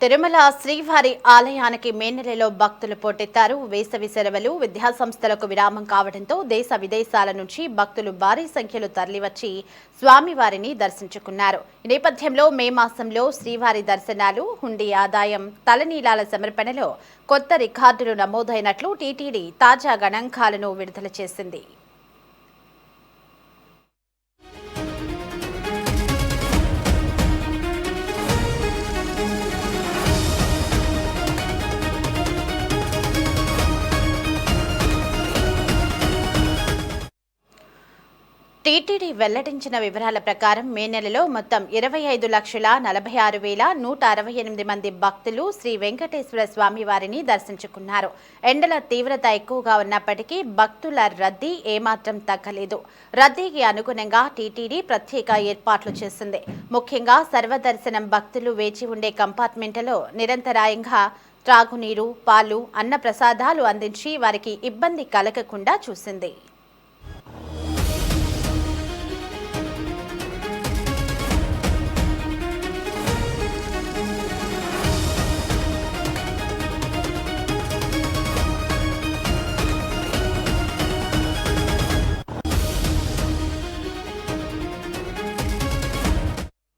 తిరుమల శ్రీవారి ఆలయానికి మే నెలలో భక్తులు పోటెత్తారు. వేసవి సెలవులు, విద్యాసంస్థలకు విరామం కావడంతో దేశ విదేశాల నుంచి భక్తులు భారీ సంఖ్యలో తరలివచ్చి స్వామివారిని దర్శించుకున్నారు. ఈ నేపథ్యంలో మే మాసంలో శ్రీవారి దర్శనాలు, హుండీ ఆదాయం, తలనీలాల సమర్పణలో కొత్త రికార్డులు నమోదైనట్లు టీటీడీ తాజా గణాంకాలను విడుదల చేసింది. టీటీడీ వెల్లడించిన వివరాల ప్రకారం మే నెలలో మొత్తం 25,46,168 మంది భక్తులు శ్రీ వెంకటేశ్వర స్వామివారిని దర్శించుకున్నారు. ఎండల తీవ్రత ఎక్కువగా ఉన్నప్పటికీ భక్తుల రద్దీ ఏమాత్రం తగ్గలేదు. రద్దీకి అనుగుణంగా టీటీడీ ప్రత్యేక ఏర్పాట్లు చేసింది. ముఖ్యంగా సర్వదర్శనం భక్తులు వేచి ఉండే కంపార్ట్మెంట్లో నిరంతరాయంగా త్రాగునీరు, పాలు, అన్న ప్రసాదాలు అందించి వారికి ఇబ్బంది కలగకుండా చూసింది.